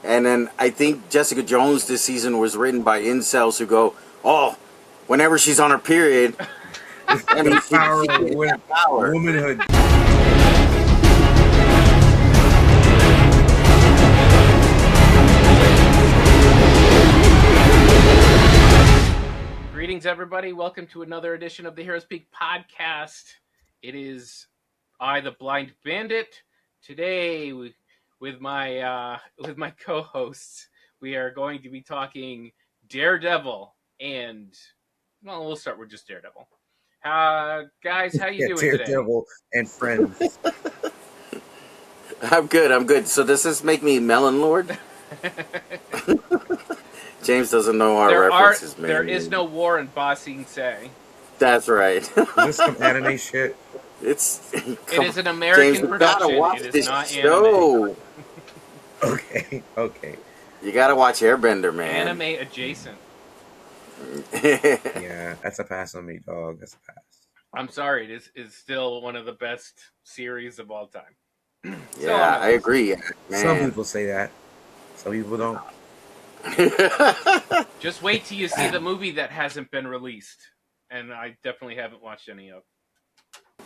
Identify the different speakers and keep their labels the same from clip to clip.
Speaker 1: And then I think Jessica Jones this season was written by incels who go, oh, whenever she's on her period, I
Speaker 2: The
Speaker 1: mean,
Speaker 2: power
Speaker 1: she
Speaker 2: of
Speaker 1: can have power.
Speaker 2: womanhood.
Speaker 3: Greetings, everybody. Welcome to another edition of the Heroes Peak podcast. It is I, the Blind Bandit. Today, with my co-hosts, we are going to be talking Daredevil, and well, we'll start with just Daredevil. Guys, how you
Speaker 2: Yeah,
Speaker 3: doing today?
Speaker 2: Daredevil and friends.
Speaker 1: I'm good. I'm good. So does this make me Melon Lord? James doesn't know our references,
Speaker 3: there
Speaker 1: man.
Speaker 3: is no war in Ba Sing Se.
Speaker 1: That's right.
Speaker 2: Is this some anime shit?
Speaker 1: It's
Speaker 3: It
Speaker 1: come
Speaker 3: is
Speaker 1: on,
Speaker 3: an
Speaker 1: James.
Speaker 3: American
Speaker 1: You gotta
Speaker 3: production.
Speaker 1: watch
Speaker 3: It is
Speaker 1: this
Speaker 3: not anime.
Speaker 1: show.
Speaker 2: Okay, okay.
Speaker 1: You gotta watch Airbender, man.
Speaker 3: Anime adjacent.
Speaker 2: Yeah, that's a pass on me, dog. That's a pass.
Speaker 3: I'm sorry, it is still one of the best series of all time. Still on
Speaker 1: Yeah,
Speaker 3: my
Speaker 1: I
Speaker 3: list.
Speaker 1: agree,
Speaker 2: Some
Speaker 1: man.
Speaker 2: people say that. Some people don't.
Speaker 3: Just wait till you see the movie that hasn't been released, and I definitely haven't watched any of.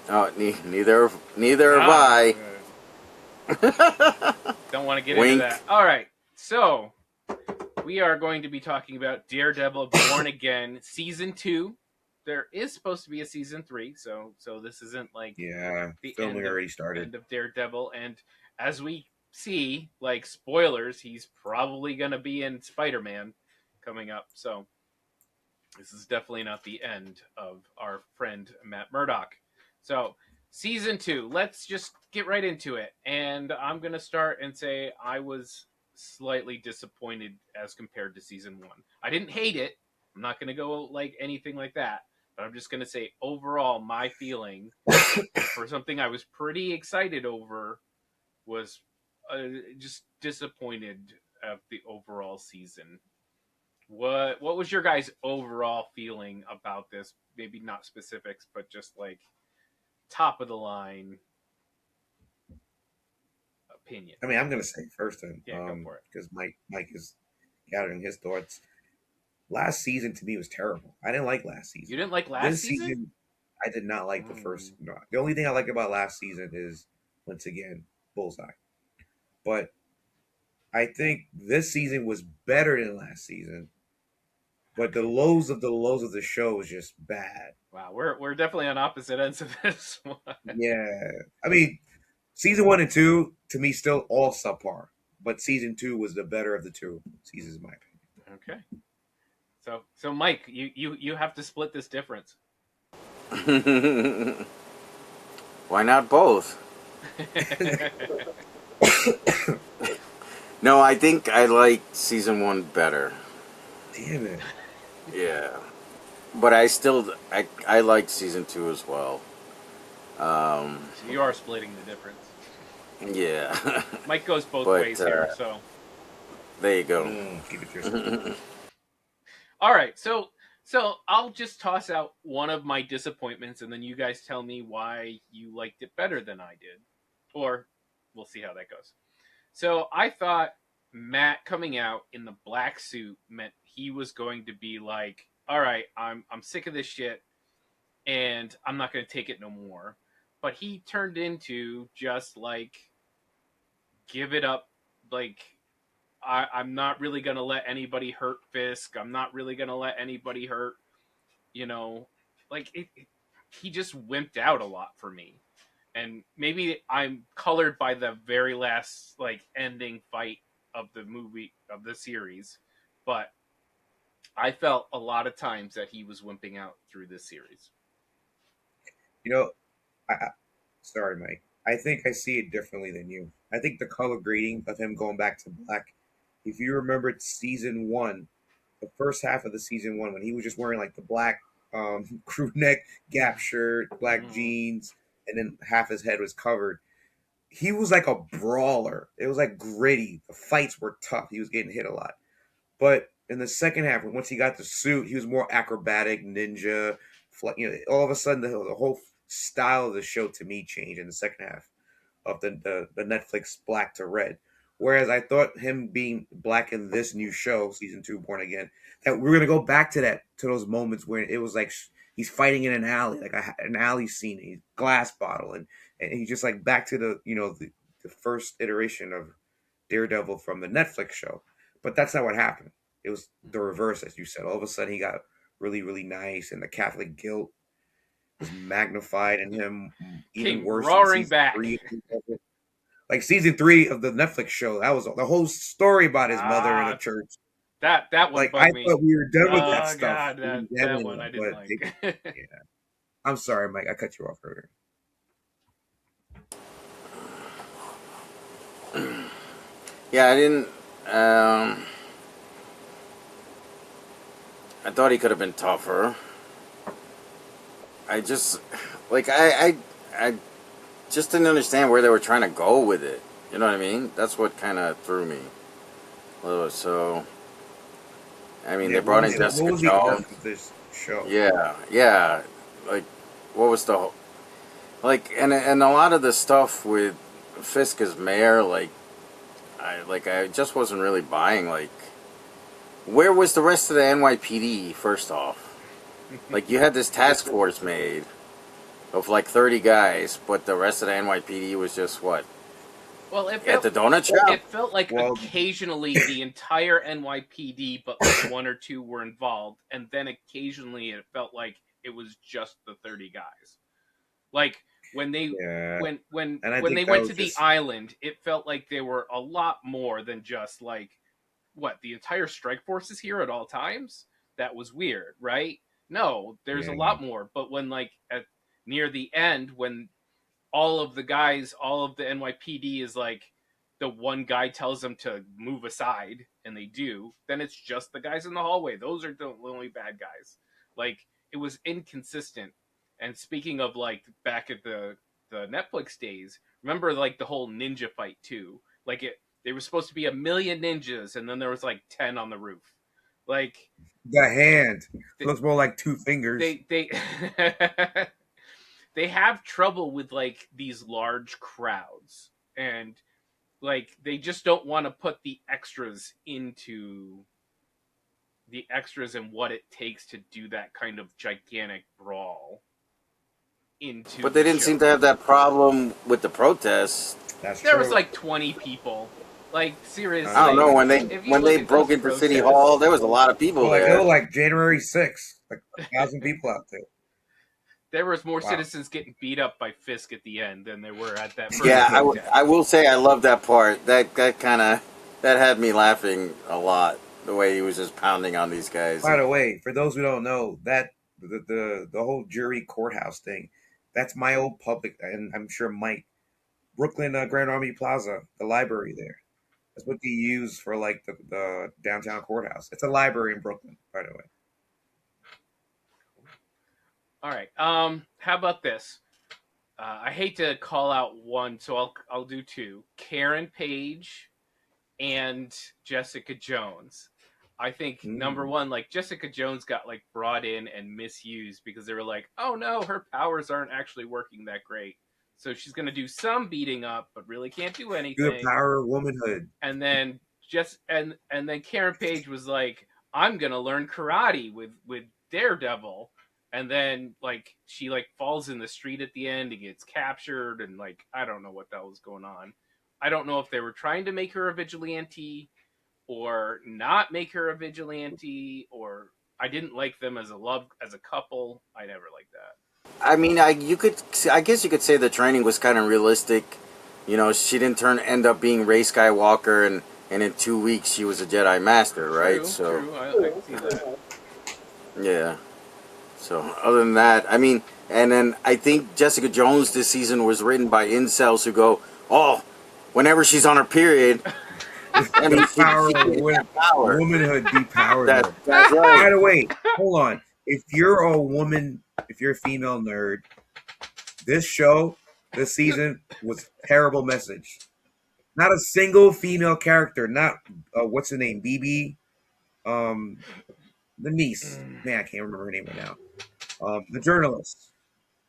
Speaker 1: Oh, neither have
Speaker 3: Ah,
Speaker 1: I.
Speaker 3: don't want to get into
Speaker 1: Wink.
Speaker 3: that. All right, so we are going to be talking about Daredevil: Born Again, season 2. There is supposed to be a season 3, so this isn't like
Speaker 2: Yeah,
Speaker 3: the
Speaker 2: filming already started.
Speaker 3: end of Daredevil. And as we see, like spoilers, he's probably gonna be in Spider-Man coming up. So this is definitely not the end of our friend Matt Murdock. So season 2, let's just get right into it. And I'm gonna start and say I was slightly disappointed as compared to season 1. I didn't hate it. I'm not gonna go like anything like that. But I'm just gonna say overall, my feeling for something I was pretty excited over was just disappointed at the overall season. What was your guys' overall feeling about this? Maybe not specifics, but just like top of the line opinion.
Speaker 2: I mean, I'm gonna say first then,
Speaker 3: Yeah, go for it.
Speaker 2: because Mike is gathering his thoughts. Last season to me was terrible. I didn't like last
Speaker 3: You
Speaker 2: season.
Speaker 3: didn't like last
Speaker 2: This
Speaker 3: season?
Speaker 2: season, I did not like the first.
Speaker 3: Mm.
Speaker 2: No, the only thing I like about last season is once again Bullseye. But I think this season was better than last season. But the lows of the show was just bad.
Speaker 3: Wow, we're definitely on opposite ends of this one.
Speaker 2: Yeah, I mean, season 1 and 2 to me still all subpar, but season 2 was the better of the two seasons, in my
Speaker 3: Okay. So Mike, you have to split this difference.
Speaker 1: Why not both? No, I think I like season 1 better.
Speaker 2: opinion. Damn it!
Speaker 1: Yeah, but I like season 2 as well.
Speaker 3: So you are splitting the difference.
Speaker 1: Yeah,
Speaker 3: Mike goes both
Speaker 1: but
Speaker 3: ways here. So
Speaker 1: there you go.
Speaker 2: Keep it to yourself.
Speaker 3: all right, so I'll just toss out one of my disappointments, and then you guys tell me why you liked it better than I did, or we'll see how that goes. So I thought Matt coming out in the black suit meant he was going to be like, "All right, I'm sick of this shit, and I'm not going to take it no more." But he turned into just like, give it up, like I'm not really gonna let anybody hurt Fisk. I'm not really gonna let anybody hurt, you know, like he just wimped out a lot for me. And maybe I'm colored by the very last like ending fight of the movie of the series, but I felt a lot of times that he was wimping out through this series.
Speaker 2: You know, I sorry, Mike. I think I see it differently than you. I think the color grading of him going back to black. If you remember season 1, the first half of the season 1, when he was just wearing like the black crew neck Gap shirt, black
Speaker 3: Mm-hmm.
Speaker 2: jeans, and then half his head was covered. He was like a brawler. It was like gritty. The fights were tough. He was getting hit a lot. But in the second half, once he got the suit, he was more acrobatic, ninja. All of a sudden, the whole style of the show to me changed in the second half of the Netflix black to red. Whereas I thought him being black in this new show, season 2, Born Again, that we're gonna go back to those moments where it was like he's fighting in an alley, like an alley scene, he's glass bottle, and he's just like back to the first iteration of Daredevil from the Netflix show. But that's not what happened. It was the reverse, as you said. All of a sudden, he got really, really nice, and the Catholic guilt was magnified in him even
Speaker 3: Came
Speaker 2: worse in
Speaker 3: roaring
Speaker 2: season
Speaker 3: back.
Speaker 2: 3. Like season 3 of the Netflix show, that was the whole story about his mother in a
Speaker 3: Ah,
Speaker 2: church.
Speaker 3: that one
Speaker 2: Like I
Speaker 3: bugged me.
Speaker 2: thought we were done with that
Speaker 3: Oh
Speaker 2: stuff.
Speaker 3: god,
Speaker 2: We
Speaker 3: that
Speaker 2: were done
Speaker 3: that
Speaker 2: with
Speaker 3: one I
Speaker 2: it,
Speaker 3: didn't
Speaker 2: but
Speaker 3: like.
Speaker 2: yeah. I'm sorry, Mike. I cut you off earlier.
Speaker 1: Yeah, I didn't. I thought he could have been tougher. I just like I just didn't understand where they were trying to go with it. You know what I mean? That's what kind of threw me. So I mean,
Speaker 2: Yeah,
Speaker 1: they brought in
Speaker 2: what
Speaker 1: Jessica
Speaker 2: was the
Speaker 1: Jones.
Speaker 2: arc of this show?
Speaker 1: Yeah, yeah. Like, what was the and a lot of the stuff with Fisk as mayor, I just wasn't really buying. Like, where was the rest of the NYPD? First off, like you had this task force made of like 30 guys, but the rest of the NYPD was just what
Speaker 3: Well,
Speaker 1: at the donut shop.
Speaker 3: it felt like
Speaker 2: Well,
Speaker 3: occasionally the entire NYPD, but like one or two were involved, and then occasionally it felt like it was just the 30 guys. Like when they
Speaker 2: yeah, and I
Speaker 3: when
Speaker 2: think
Speaker 3: they
Speaker 2: that
Speaker 3: went
Speaker 2: was
Speaker 3: to the
Speaker 2: just
Speaker 3: island, it felt like they were a lot more than just like what the entire strike force is here at all times. That was weird, right? No, there's a
Speaker 2: yeah,
Speaker 3: lot more. But when like at near the end, when all of the guys, all of the NYPD is like the one guy tells them to move aside and they do, then it's just the guys in the hallway. Those are the only bad guys. Like it was inconsistent. And speaking of like back at the Netflix days, remember like the whole ninja fight too? Like it they were supposed to be a million ninjas and then there was like 10 on the roof. Like
Speaker 2: the hand
Speaker 3: they
Speaker 2: looks more like two fingers.
Speaker 3: they they have trouble with like these large crowds and like they just don't want to put the extras and what it takes to do that kind of gigantic brawl into
Speaker 1: But they
Speaker 3: the
Speaker 1: didn't seem to
Speaker 3: show.
Speaker 1: have that problem with the protests.
Speaker 2: That's
Speaker 3: There was
Speaker 2: true.
Speaker 3: like 20 people. Like
Speaker 1: I don't
Speaker 3: seriously,
Speaker 1: know
Speaker 2: Yeah.
Speaker 3: if you
Speaker 1: when
Speaker 3: look
Speaker 1: they
Speaker 3: at those
Speaker 1: broke into City Hall,
Speaker 3: protests,
Speaker 1: there was a lot of people
Speaker 2: Well, like it
Speaker 1: there.
Speaker 2: was like January 6th, like 1,000 people out there.
Speaker 3: there was more
Speaker 2: Wow.
Speaker 3: citizens getting beat up by Fisk at the end than there were at that first
Speaker 1: Yeah,
Speaker 3: protest.
Speaker 1: I will say I love that part. That kind of that had me laughing a lot. The way he was just pounding on these guys.
Speaker 2: By the way, for those who don't know, that the whole jury courthouse thing, that's my old public, and I'm sure Mike Brooklyn Grand Army Plaza, the library there. That's what they use for like the downtown courthouse. It's a library in Brooklyn, by the way.
Speaker 3: All right. How about this? I hate to call out one, so I'll do two. Karen Page and Jessica Jones. I think number
Speaker 2: Mm.
Speaker 3: one, like Jessica Jones got like brought in and misused because they were like, oh no, her powers aren't actually working that great. So she's gonna do some beating up, but really can't do
Speaker 2: To the
Speaker 3: anything.
Speaker 2: power of womanhood.
Speaker 3: And then and then Karen Page was like, I'm gonna learn karate with Daredevil. And then like she like falls in the street at the end and gets captured and like I don't know what that was going on. I don't know if they were trying to make her a vigilante or not make her a vigilante or I didn't like them as a couple. I never liked that.
Speaker 1: I mean, I guess you could say the training was kind of realistic. You know, she didn't end up being Rey Skywalker, and in 2 weeks she was a Jedi Master, right?
Speaker 3: True,
Speaker 1: So
Speaker 3: true. I can see that.
Speaker 1: yeah. So other than that, I mean, and then I think Jessica Jones this season was written by incels who go, oh, whenever she's on her period, I
Speaker 2: The
Speaker 1: mean,
Speaker 2: power
Speaker 1: she
Speaker 2: of
Speaker 1: gets that power.
Speaker 2: womanhood depowered her.
Speaker 1: That's
Speaker 2: By
Speaker 1: right.
Speaker 2: the way, hold on. If you're a woman, if you're a female nerd, this show, this season was a terrible message. Not a single female character. Not what's her name, BB, um, the niece. Man, I can't remember her name right now. The journalist.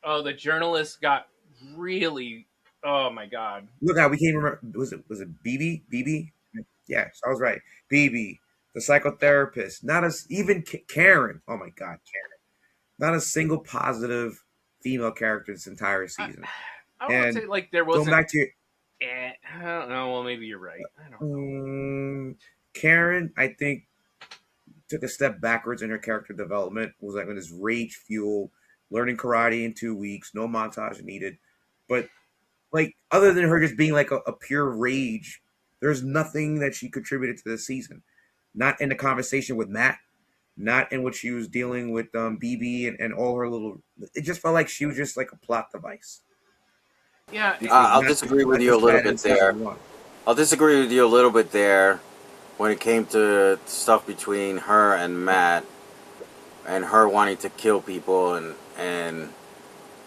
Speaker 3: Oh, the journalist got really. Oh my god.
Speaker 2: Look how we can't remember. Was it BB? BB? Yes, I was right. BB, the psychotherapist. Not as even Karen. Oh my God, Karen. Not a single positive female character this entire
Speaker 3: I,
Speaker 2: season.
Speaker 3: I won't
Speaker 2: And
Speaker 3: say like there
Speaker 2: going
Speaker 3: wasn't.
Speaker 2: back to
Speaker 3: I don't know. Well, maybe you're right. I don't know.
Speaker 2: Karen, I think took a step backwards in her character development. Was like in this rage fuel, learning karate in 2 weeks, no montage needed. But like other than her just being like a pure rage, there's nothing that she contributed to this season. Not in the conversation with Matt, not in what she was dealing with BB and all her little. It just felt like she was just like a plot device,
Speaker 3: Yeah,
Speaker 2: which was
Speaker 1: I'll disagree with
Speaker 2: not
Speaker 1: you a
Speaker 2: just
Speaker 1: little
Speaker 2: had in
Speaker 1: bit there.
Speaker 2: season one.
Speaker 1: I'll disagree with you a little bit there when it came to stuff between her and Matt, and her wanting to kill people, and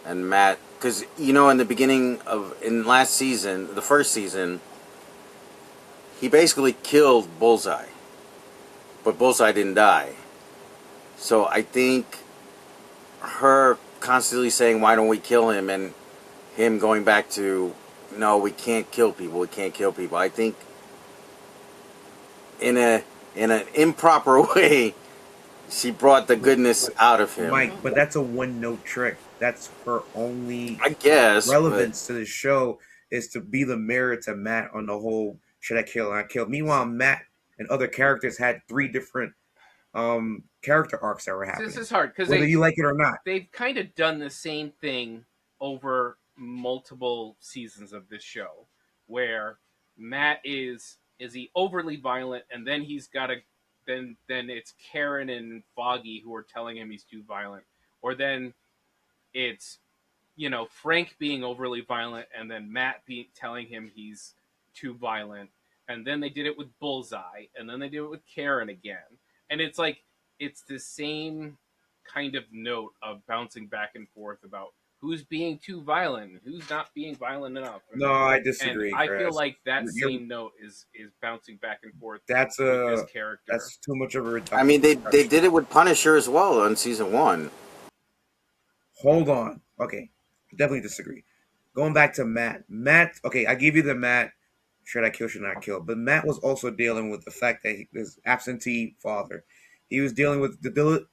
Speaker 1: Matt, because in the beginning of in last season, the first season, he basically killed Bullseye, but Bullseye didn't die. So I think her constantly saying, "Why don't we kill him?" and him going back to, "No, we can't kill people. We can't kill people." I think in a in an improper way, she brought the goodness out of him.
Speaker 2: Mike, but that's a one note trick. That's her only
Speaker 1: I guess, but
Speaker 2: relevance to the show is to be the mirror to Matt on the whole should I kill or not kill. Meanwhile, Matt and other characters had three different character arcs that were
Speaker 3: this
Speaker 2: happening,
Speaker 3: is hard because
Speaker 2: whether you like it or not.
Speaker 3: they've kind of done the same thing over multiple seasons of this show, where Matt is he overly violent, and then he's got a then it's Karen and Foggy who are telling him he's too violent, or then it's Frank being overly violent, and then Matt telling him he's too violent, and then they did it with Bullseye, and then they did it with Karen again, and it's like it's the same kind of note of bouncing back and forth about who's being too violent, who's not being violent enough,
Speaker 2: No, I
Speaker 3: and
Speaker 2: disagree,
Speaker 3: I feel
Speaker 2: Chris.
Speaker 3: like that
Speaker 2: You're,
Speaker 3: same note is bouncing back and forth
Speaker 2: that's
Speaker 3: with this
Speaker 2: a
Speaker 3: character.
Speaker 2: that's too much of a
Speaker 1: I mean, they
Speaker 2: reduction.
Speaker 1: did it with Punisher as well on season one.
Speaker 2: Hold on. Okay, definitely disagree. Going back to Matt. Matt. Okay, I give you the Matt. Should I kill? Should not kill? But Matt was also dealing with the fact that his absentee father. He was dealing with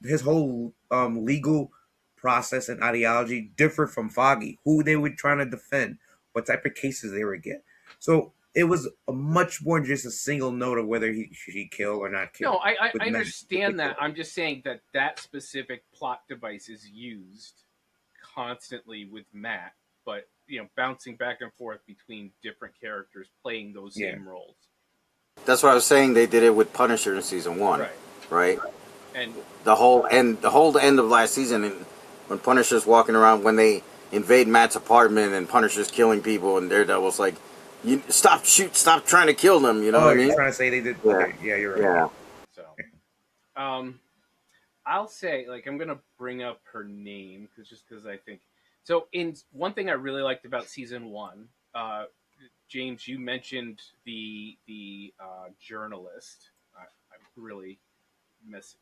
Speaker 2: his whole legal process and ideology different from Foggy, who they were trying to defend, what type of cases they would get. So it was a much more than just a single note of whether he should he kill or not
Speaker 3: No,
Speaker 2: kill
Speaker 3: I
Speaker 2: with Matt in
Speaker 3: understand that.
Speaker 2: particular.
Speaker 3: I'm just saying that that specific plot device is used constantly with Matt, but bouncing back and forth between different characters playing those
Speaker 2: Yeah.
Speaker 3: same roles.
Speaker 1: That's what I was saying. They did it with Punisher in season one,
Speaker 3: Right.
Speaker 1: right?
Speaker 3: And
Speaker 1: The whole end of last season, and when Punisher's walking around, when they invade Matt's apartment and Punisher's killing people, and Daredevil's like, "You stop trying to kill them." You know
Speaker 2: Oh,
Speaker 1: what I
Speaker 2: you're
Speaker 1: mean?
Speaker 2: trying to say they did?
Speaker 1: Yeah,
Speaker 2: Okay, yeah, you're right.
Speaker 1: yeah.
Speaker 3: so um I'll say, like, I'm gonna bring up her name because I think so. In one thing I really liked about season one, James, you mentioned the journalist. I really miss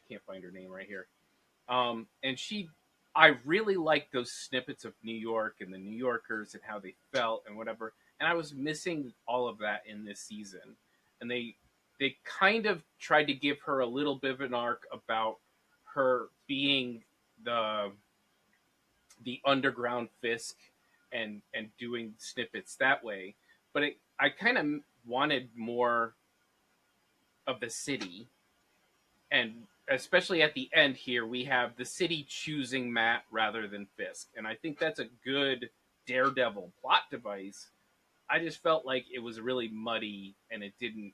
Speaker 3: can't find her name right here. And I really liked those snippets of New York and the New Yorkers and how they felt and whatever. And I was missing all of that in this season. And they kind of tried to give her a little bit of an arc about her being the the underground Fisk and doing snippets that way. But I kind of wanted more of the city, and especially at the end here, we have the city choosing Matt rather than Fisk, and I think that's a good Daredevil plot device. I just felt like it was really muddy and it didn't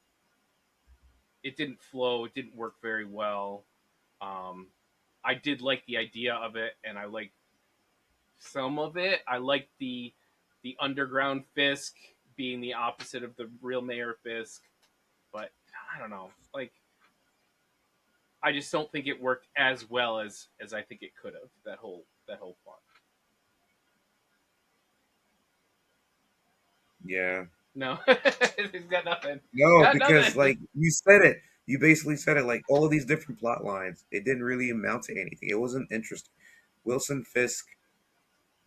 Speaker 3: flow. It didn't work very well. Um, I did like the idea of it, and I liked some of it. I liked the underground Fisk being the opposite of the real Mayor Fisk, but I don't know. Like, I just don't think it worked as well as I think it could have. That whole plot.
Speaker 2: Yeah.
Speaker 3: No, he's got nothing.
Speaker 2: No,
Speaker 3: Got
Speaker 2: because
Speaker 3: nothing.
Speaker 2: like you said it, you basically said it. Like all of these different plot lines, it didn't really amount to anything. It wasn't interesting. Wilson Fisk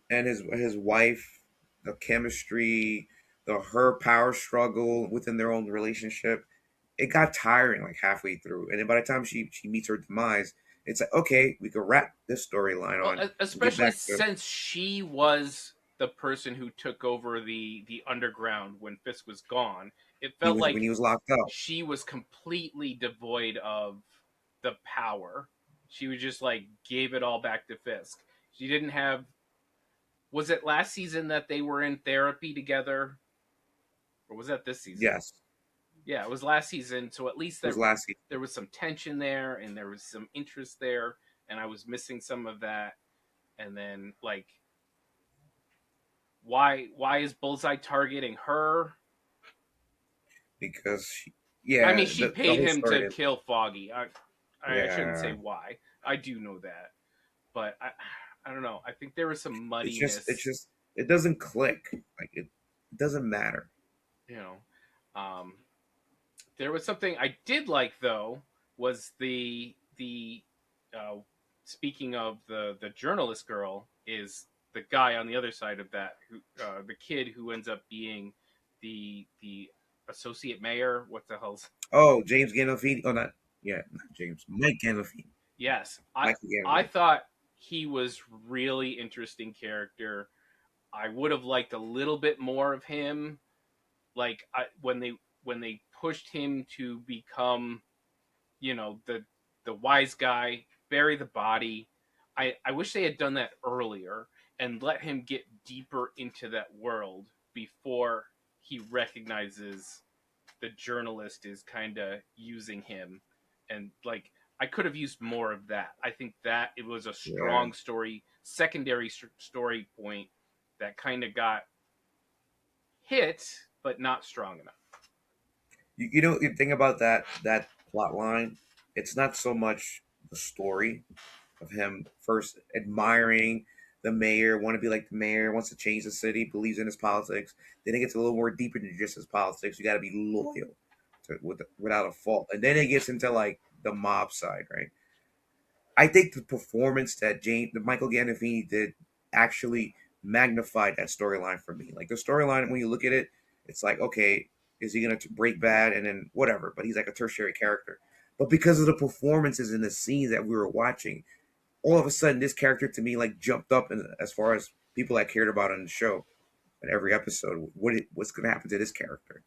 Speaker 2: and his wife, the chemistry, the her power struggle within their own relationship. It got tiring like halfway through, and then by the time she meets her demise, it's like okay, we could wrap this storyline
Speaker 3: Well,
Speaker 2: on and get
Speaker 3: especially
Speaker 2: back to
Speaker 3: since she was the person who took over the underground when Fisk was gone. It
Speaker 2: he
Speaker 3: felt
Speaker 2: was when
Speaker 3: like
Speaker 2: he was locked up.
Speaker 3: she was completely devoid of the power. She was just like gave it all back to Fisk. She didn't have. Was it last season that they were in therapy together, or was that this season?
Speaker 2: Yes,
Speaker 3: Yeah, it was last season. So at least
Speaker 2: it was last season
Speaker 3: there was some tension there, and there was some interest there, and I was missing some of that. And then like, why is Bullseye targeting her?
Speaker 2: because
Speaker 3: I
Speaker 2: yeah,
Speaker 3: mean, she
Speaker 2: the
Speaker 3: paid
Speaker 2: whole
Speaker 3: him
Speaker 2: story
Speaker 3: to
Speaker 2: did.
Speaker 3: kill Foggy. I shouldn't say
Speaker 2: Yeah,
Speaker 3: why. I do know that, but I don't know. I think there was some
Speaker 2: it's
Speaker 3: muddiness.
Speaker 2: just it doesn't click. Like it doesn't matter.
Speaker 3: You know, there was something I did like though was the uh, speaking of the journalist girl is the guy on the other side of that who the kid who ends up being the associate mayor. What the hell's
Speaker 2: Oh, James Gandolfini. Oh, not yeah, not James. Mike Gandolfini.
Speaker 3: yes,
Speaker 2: Michael
Speaker 3: I
Speaker 2: Gandolfini.
Speaker 3: thought he was really interesting character. I would have liked a little bit more of him. Like when they pushed him to become, you know, the wise guy, bury the body. I wish they had done that earlier and let him get deeper into that world before he recognizes the journalist is kind of using him, and like I could have used more of that. I think that it was a
Speaker 2: Yeah.
Speaker 3: strong story, secondary story point that kind of got hit, but not strong enough.
Speaker 2: You know the thing about that plot line, it's not so much the story of him first admiring the mayor, want to be like the mayor, wants to change the city, believes in his politics. Then it gets a little more deeper than just his politics. You got to be loyal without a fault, and then it gets into like the mob side, right? I think the performance that Michael Gandolfini did actually magnified that storyline for me. Like the storyline, when you look at it, it's like, okay, is he gonna break bad and then whatever? But he's like a tertiary character. But because of the performances in the scenes that we were watching, all of a sudden this character to me like jumped up in, as far as people I cared about on the show in every episode. What's gonna happen to this character?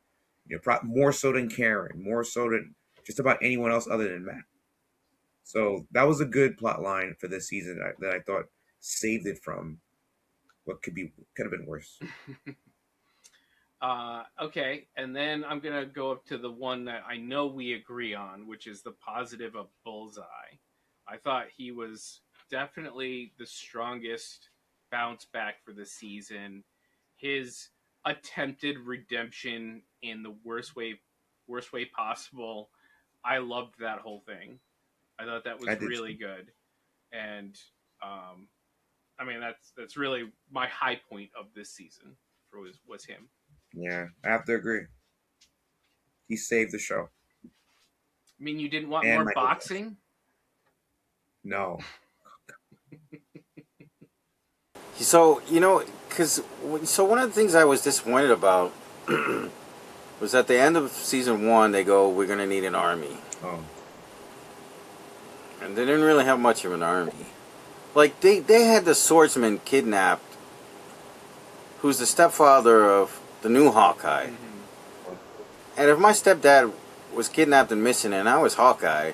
Speaker 2: You know, more so than Karen, more so than just about anyone else other than Matt. So that was a good plot line for this season that I thought saved it from what could have been worse.
Speaker 3: Okay, and then I'm gonna go up to the one that I know we agree on, which is the positive of Bullseye. I thought he was definitely the strongest bounce back for the season. His attempted redemption in the worst way possible. I loved that whole thing. I thought that
Speaker 2: I
Speaker 3: was
Speaker 2: did
Speaker 3: really
Speaker 2: too.
Speaker 3: good, and um, I mean that's really my high point of this season was him.
Speaker 2: Yeah, I have to agree. He saved the show
Speaker 3: I mean, you didn't want
Speaker 2: and
Speaker 3: more
Speaker 2: Michael Jackson.
Speaker 3: boxing?
Speaker 2: No,
Speaker 1: So you know, so one of the things I was disappointed about was at the end of season one, they go, "We're gonna need an army,"
Speaker 2: oh,
Speaker 1: and they didn't really have much of an army. Like they had the swordsman kidnapped, who's the stepfather of the new Hawkeye.
Speaker 3: Mm-hmm.
Speaker 1: And if my stepdad was kidnapped and missing, and I was Hawkeye,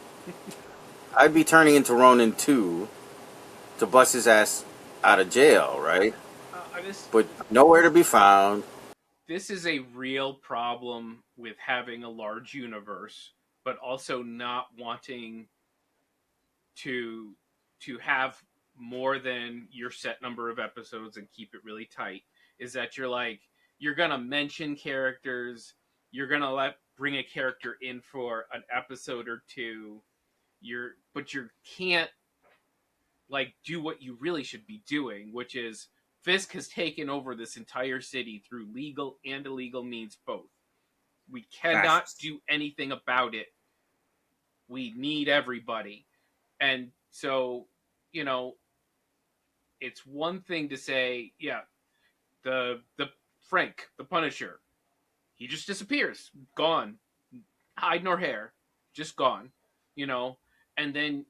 Speaker 1: I'd be turning into Ronin too to bust his ass out of jail, right?
Speaker 3: This
Speaker 1: But nowhere to be found.
Speaker 3: this is a real problem with having a large universe, but also not wanting to have more than your set number of episodes and keep it really tight. Is that you're like you're gonna mention characters, you're gonna let bring a character in for an episode or two. But you can't like do what you really should be doing, which is Fisk has taken over this entire city through legal and illegal means both. We cannot
Speaker 2: fascist.
Speaker 3: do anything about it. We need everybody. And so, you know, it's one thing to say, yeah, the Frank, the Punisher, he just disappears, gone, hide nor hair, just gone, you know. And then,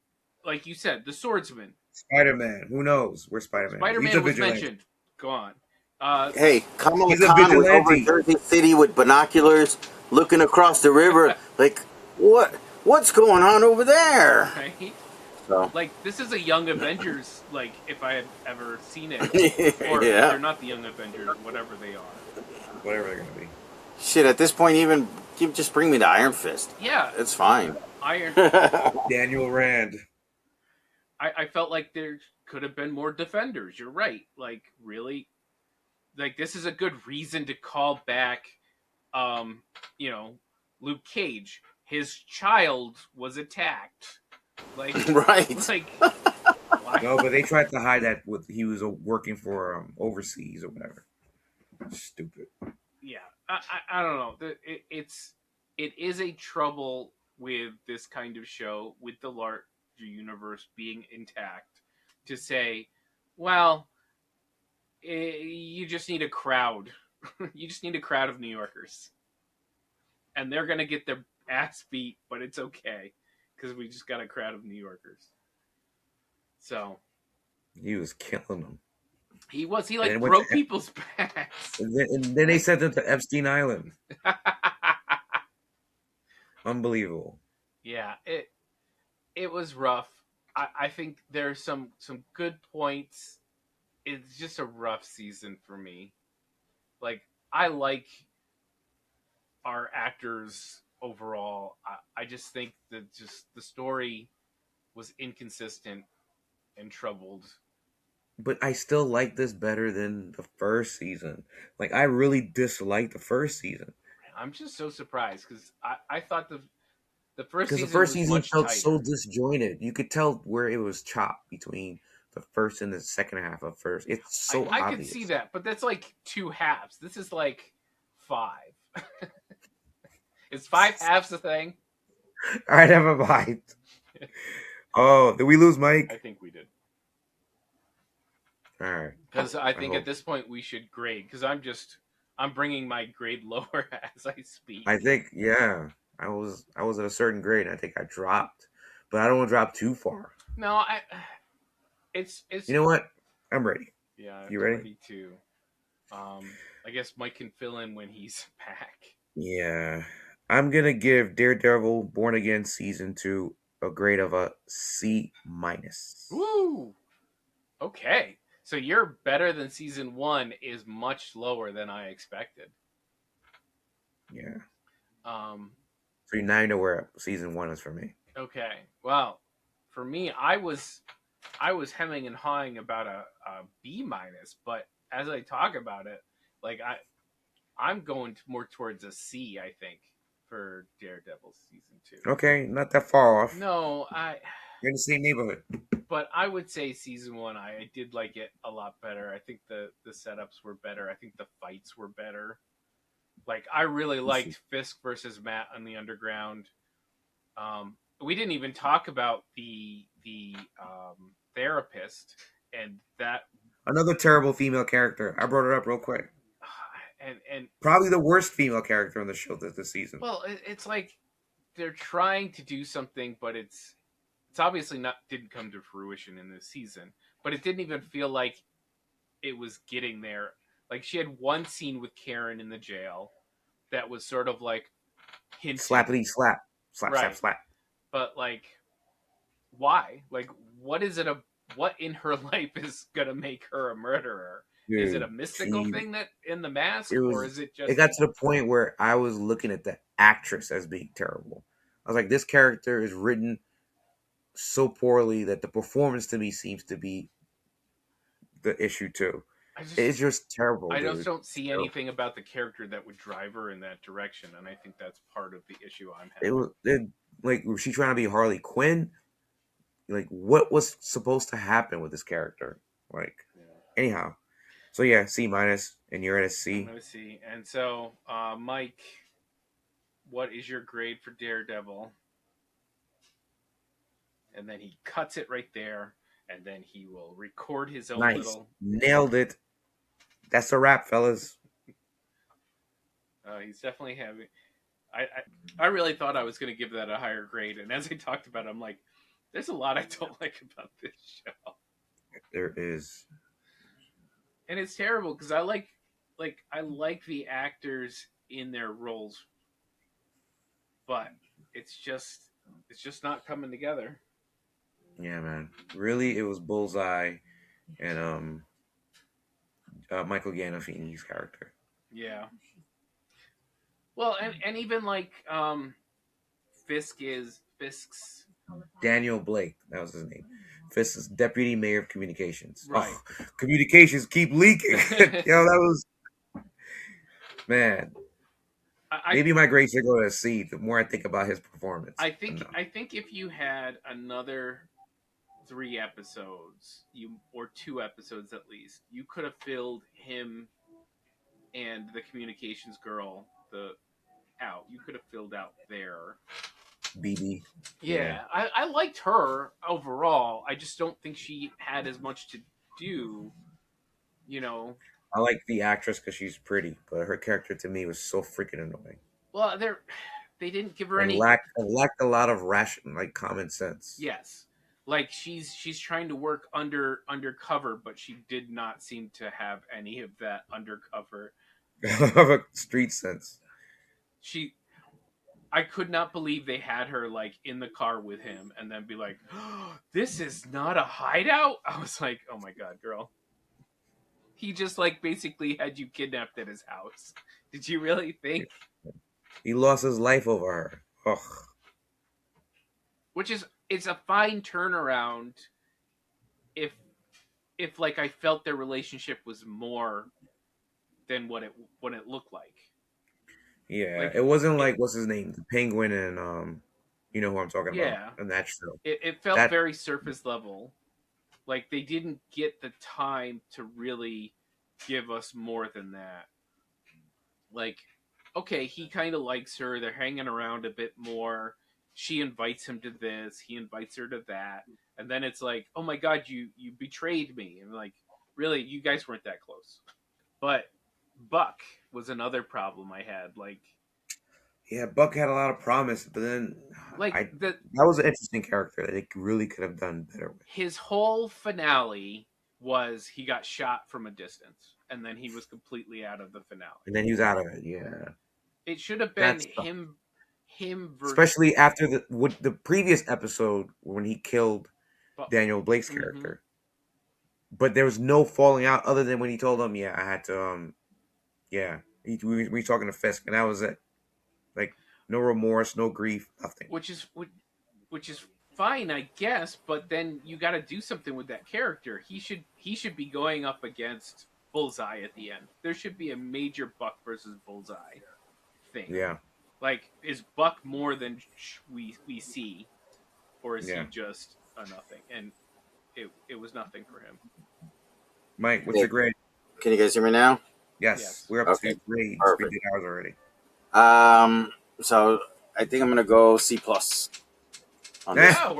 Speaker 3: like you said, the Swordsman,
Speaker 2: Spider-Man. Who knows where Spider-Man is?
Speaker 3: Spider
Speaker 2: He's a
Speaker 3: Man was
Speaker 2: vigilante.
Speaker 3: mentioned, gone. Uh,
Speaker 1: Hey, Kamala
Speaker 2: He's a
Speaker 1: Khan was over in
Speaker 2: vigilante.
Speaker 1: Jersey City with binoculars, looking across the river. Like, what? What's going on over there?
Speaker 3: right?
Speaker 1: So,
Speaker 3: Like this is a Young Avengers. Like if I had ever seen it, or if
Speaker 1: yeah.
Speaker 3: they're not the Young Avengers, whatever they are.
Speaker 2: Whatever they're gonna be.
Speaker 1: Shit, at this point, even you just bring me to Iron Fist.
Speaker 3: Yeah,
Speaker 1: It's fine.
Speaker 3: Iron.
Speaker 2: Daniel Rand.
Speaker 3: I felt like there could have been more defenders. You're right. Like really, like this is a good reason to call back. Um, you know, Luke Cage. His child was attacked. Like,
Speaker 1: Right.
Speaker 3: like why?
Speaker 2: No, but they tried to hide that with he was working for overseas or whatever. Stupid.
Speaker 3: Yeah, I don't know. It is a trouble with this kind of show with the larger universe being intact to say, well, you just need a crowd. You just need a crowd of New Yorkers, and they're gonna get their ass beat, but it's okay because we just got a crowd of New Yorkers. So
Speaker 2: He was killing them.
Speaker 3: he was he
Speaker 2: And
Speaker 3: like
Speaker 2: then went
Speaker 3: broke
Speaker 2: to,
Speaker 3: people's backs.
Speaker 2: and then they sent him to Epstein Island. Unbelievable.
Speaker 3: Yeah, it was rough. I think there's some good points. It's just a rough season for me. Like I like our actors overall. I just think that just the story was inconsistent and troubled.
Speaker 2: But I still like this better than the first season. Like I really disliked the first season.
Speaker 3: I'm just so surprised because I thought the first
Speaker 2: Because the
Speaker 3: season
Speaker 2: first
Speaker 3: was
Speaker 2: season
Speaker 3: much
Speaker 2: felt so
Speaker 3: tighter.
Speaker 2: disjointed. You could tell where it was chopped between the first and the second half of first. It's so
Speaker 3: I could see
Speaker 2: obvious.
Speaker 3: that, but that's like two halves. This is like five. Is five halves a thing?
Speaker 2: All right, never mind. Oh, did we lose
Speaker 3: I
Speaker 2: Mike?
Speaker 3: think we did.
Speaker 2: All right.
Speaker 3: Because I
Speaker 2: I
Speaker 3: think at
Speaker 2: hope.
Speaker 3: this point we should grade. Because I'm bringing my grade lower as I speak.
Speaker 2: I think yeah. I was at a certain grade. And I think I dropped, but I don't want to drop too far.
Speaker 3: No, it's
Speaker 2: You know what? I'm ready.
Speaker 3: yeah,
Speaker 2: You
Speaker 3: I'm
Speaker 2: ready?
Speaker 3: ready too. I guess Mike can fill in when he's back.
Speaker 2: Yeah. I'm gonna give Daredevil Born Again season 2 a grade of a C minus.
Speaker 3: Woo! Okay, so you're better than season one is much lower than I expected.
Speaker 2: Yeah.
Speaker 3: Um,
Speaker 2: So now you know where season 1 is for me.
Speaker 3: okay, well, for me, I was hemming and hawing about a B minus, but as I talk about it, like I'm going more towards a C. I think for Daredevil season two.
Speaker 2: Okay, not that far off.
Speaker 3: No,
Speaker 2: You're in the same neighborhood.
Speaker 3: but I would say season one. I did like it a lot better. I think the setups were better. I think the fights were better. Like I really liked Fisk versus Matt on the Underground. We didn't even talk about the therapist and that
Speaker 2: Another terrible female character. I brought it up real quick.
Speaker 3: and
Speaker 2: Probably the worst female character on the show this season.
Speaker 3: well, it's like they're trying to do something, but it's obviously not didn't come to fruition in this season. But it didn't even feel like it was getting there. Like she had one scene with Karen in the jail that was sort of like hinting,
Speaker 2: Slappity slap. Slap, slap,
Speaker 3: right?
Speaker 2: slap.
Speaker 3: But like, why? Like, what is it? What in her life is gonna make her a murderer? Is it a
Speaker 2: Dude,
Speaker 3: mystical thing that in the mask,
Speaker 2: it
Speaker 3: or
Speaker 2: was
Speaker 3: is it
Speaker 2: it
Speaker 3: just
Speaker 2: got to the point where I was looking at the actress as being terrible. I was like, this character is written so poorly that the performance to me seems to be the issue too.
Speaker 3: I just
Speaker 2: It's just terrible,
Speaker 3: I just
Speaker 2: dude.
Speaker 3: don't see anything about the character that would drive her in that direction, and I think that's part of the issue I'm
Speaker 2: It
Speaker 3: having.
Speaker 2: was like was she trying to be Harley Quinn? Like what was supposed to happen with this character? Like
Speaker 3: Yeah.
Speaker 2: anyhow. So yeah, C minus, and you're at a
Speaker 3: I'm
Speaker 2: C.
Speaker 3: gonna see. And so, Mike, what is your grade for Daredevil? And then he cuts it right there, and then he will record his own
Speaker 2: Nice,
Speaker 3: little.
Speaker 2: nailed it. That's a wrap, fellas.
Speaker 3: He's definitely having. I really thought I was going to give that a higher grade, and as I talked about it, I'm like, there's a lot I don't like about this show,
Speaker 2: There is.
Speaker 3: and it's terrible because I like the actors in their roles, but it's just not coming together.
Speaker 2: Yeah, man. Really, it was Bullseye and Michael Gandolfini's character.
Speaker 3: Yeah. Well, and even like Fisk's
Speaker 2: Daniel Blake, that was his name. Fisk's deputy mayor of communications.
Speaker 3: right.
Speaker 2: Oh, communications keep leaking. Yo, that was man.
Speaker 3: I
Speaker 2: Maybe my grades should go to a C. The more I think about his performance, but no.
Speaker 3: I think if you had another 3 episodes, you or 2 episodes at least, you could have filled him and the communications girl the out. You could have filled out there.
Speaker 2: BB, yeah,
Speaker 3: Yeah, I liked her overall. I just don't think she had as much to do. You know,
Speaker 2: I like the actress because she's pretty, but her character to me was so freaking annoying
Speaker 3: well, they didn't give her
Speaker 2: and
Speaker 3: any.
Speaker 2: lacked a lot of ration, like common sense.
Speaker 3: Yes, like she's trying to work undercover, but she did not seem to have any of that undercover.
Speaker 2: Street sense.
Speaker 3: She I could not believe they had her like in the car with him and then be like, oh, "This is not a hideout." I was like, "Oh my god, girl." He just like basically had you kidnapped at his house. Did you really think?
Speaker 2: He lost his life over her. Ugh.
Speaker 3: Which is it's a fine turnaround if like I felt their relationship was more than what it looked like.
Speaker 2: Yeah,
Speaker 3: Like
Speaker 2: it wasn't
Speaker 3: it,
Speaker 2: like what's his name, the Penguin, and you know who I'm talking about,
Speaker 3: yeah,
Speaker 2: and that show.
Speaker 3: it felt
Speaker 2: That
Speaker 3: very surface level. Like they didn't get the time to really give us more than that. Like, okay, he kind of likes her. They're hanging around a bit more. She invites him to this. He invites her to that. And then it's like, oh my god, you betrayed me. And like, really, you guys weren't that close. But Buck was another problem I had.
Speaker 2: yeah, Buck had a lot of promise, but then
Speaker 3: Like
Speaker 2: I
Speaker 3: the
Speaker 2: that was an interesting character that they really could have done better with.
Speaker 3: his whole finale was he got shot from a distance, and then he was completely out of the finale.
Speaker 2: And then he was out of it. Yeah,
Speaker 3: It should have been
Speaker 2: that's tough.
Speaker 3: him versus
Speaker 2: Especially after the previous episode when he killed
Speaker 3: Buck.
Speaker 2: Daniel Blake's
Speaker 3: Mm-hmm.
Speaker 2: character. But there was no falling out other than when he told him, "Yeah, I had to." Yeah, we talking to Fisk, and that was it. Like no remorse, no grief, nothing.
Speaker 3: Which is fine, I guess. But then you got to do something with that character. He should be going up against Bullseye at the end. There should be a major Buck versus Bullseye thing.
Speaker 2: Yeah,
Speaker 3: Like, is Buck more than we see, or is he
Speaker 2: yeah.
Speaker 3: just a nothing? And it was nothing for him.
Speaker 2: Mike, what's
Speaker 1: Yeah.
Speaker 2: your grade?
Speaker 1: Can you guys hear me now?
Speaker 2: Yes,
Speaker 3: Yes.
Speaker 2: we're up
Speaker 1: Okay,
Speaker 2: to grades. We
Speaker 1: perfect.
Speaker 2: did ours already.
Speaker 1: So I think I'm gonna go C plus on this.
Speaker 3: Wow,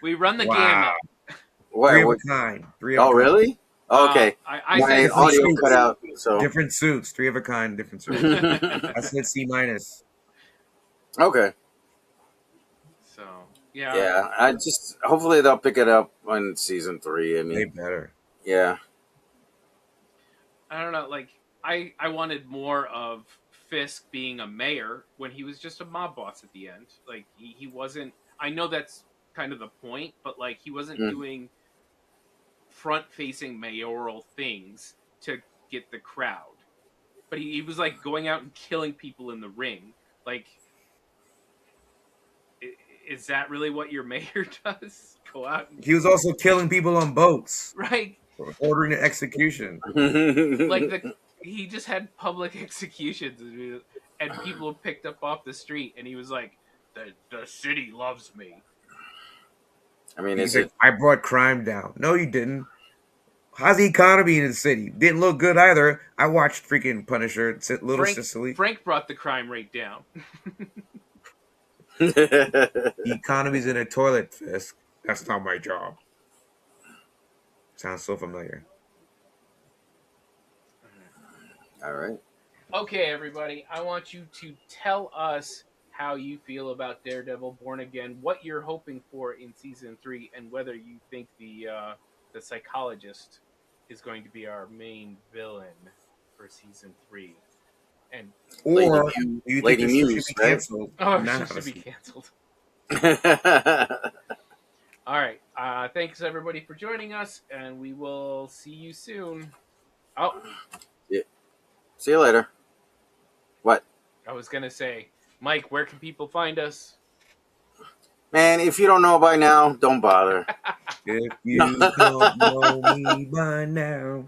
Speaker 3: we run the
Speaker 2: Wow,
Speaker 3: gamut.
Speaker 1: What?
Speaker 2: three of a
Speaker 1: What?
Speaker 2: kind. Three of a
Speaker 1: Oh,
Speaker 2: kind.
Speaker 1: really? Okay.
Speaker 3: I
Speaker 1: My
Speaker 3: said
Speaker 2: Different
Speaker 1: audio
Speaker 3: C.
Speaker 1: cut
Speaker 2: suits.
Speaker 1: out. So.
Speaker 2: Different suits. Three of a kind. Different suits. I said C minus.
Speaker 1: Okay.
Speaker 3: So yeah,
Speaker 1: Yeah. I just hopefully they'll pick it up on season 3. I
Speaker 2: Way
Speaker 1: mean,
Speaker 2: better.
Speaker 1: yeah.
Speaker 3: I don't know. Like I wanted more of Fisk being a mayor when he was just a mob boss at the end. Like he wasn't. I know that's kind of the point, but like he wasn't
Speaker 1: Mm.
Speaker 3: doing front-facing mayoral things to get the crowd. But he was like going out and killing people in the ring. Like, is that really what your mayor does? Go out and
Speaker 2: He was also killing people on boats,
Speaker 3: right?
Speaker 2: ordering an execution.
Speaker 3: Like he just had public executions and people picked up off the street, and he was like, "The city loves me."
Speaker 1: I mean,
Speaker 2: He's
Speaker 1: is
Speaker 2: like,
Speaker 1: it?
Speaker 2: I brought crime down. No, you didn't. How's the economy in the city? Didn't look good either. I watched freaking Punisher, Little Sicily.
Speaker 3: Frank brought the crime rate down.
Speaker 2: The economy's in a toilet, Fisk. That's not my job. Sounds so familiar.
Speaker 1: All right.
Speaker 3: Okay, everybody, I want you to tell us how you feel about Daredevil Born Again, what you're hoping for in season 3, and whether you think the psychologist is going to be our main villain for season 3. And
Speaker 1: Lady
Speaker 2: Or
Speaker 1: Muse,
Speaker 2: do you think
Speaker 1: Lady
Speaker 2: this show should
Speaker 1: Muse,
Speaker 2: be
Speaker 1: right?
Speaker 2: canceled
Speaker 3: oh,
Speaker 2: and not
Speaker 3: she
Speaker 2: have a
Speaker 3: should be
Speaker 2: season?
Speaker 3: canceled. All right, thanks everybody for joining us, and we will see you soon. Oh,
Speaker 1: Yeah. See you later. What?
Speaker 3: I was gonna say, Mike, where can people find us?
Speaker 1: Man, if you don't know by now, don't bother.
Speaker 2: If you don't know me by now.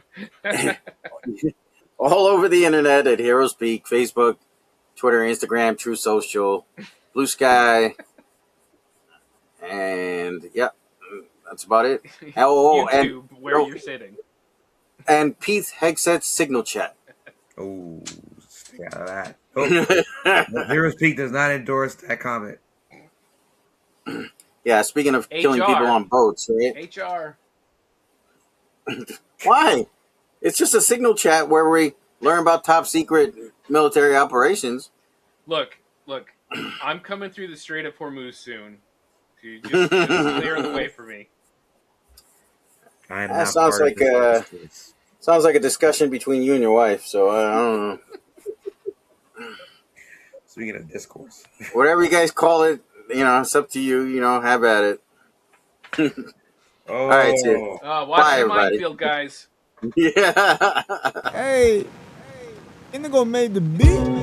Speaker 1: All over the internet at Heroes Peak, Facebook, Twitter, Instagram, True Social, Blue Sky, and yeah, that's about it. Oh, and
Speaker 3: YouTube, where
Speaker 1: no,
Speaker 3: you're sitting.
Speaker 1: and Pete Hegset's Signal Chat.
Speaker 2: Oh, stay out of that. Oh, Heroes Peak does not endorse that comment.
Speaker 1: Yeah, speaking of killing people
Speaker 3: HR.
Speaker 1: on boats, right?
Speaker 3: HR.
Speaker 1: Why? It's just a Signal Chat where we learn about top secret military operations.
Speaker 3: Look, I'm coming through the Strait of Hormuz soon. So just clear the way for me.
Speaker 2: I am
Speaker 1: That
Speaker 2: not part of this discourse.
Speaker 1: sounds like a discussion between you and your wife. So I don't know.
Speaker 2: Speaking of discourse.
Speaker 1: Whatever you guys call it, it's up to you. Have at it. All right, see you.
Speaker 2: Oh.
Speaker 3: Watch
Speaker 1: Bye,
Speaker 3: your
Speaker 1: everybody.
Speaker 3: minefield, guys.
Speaker 1: Yeah.
Speaker 4: Hey, ain't gonna make the beat.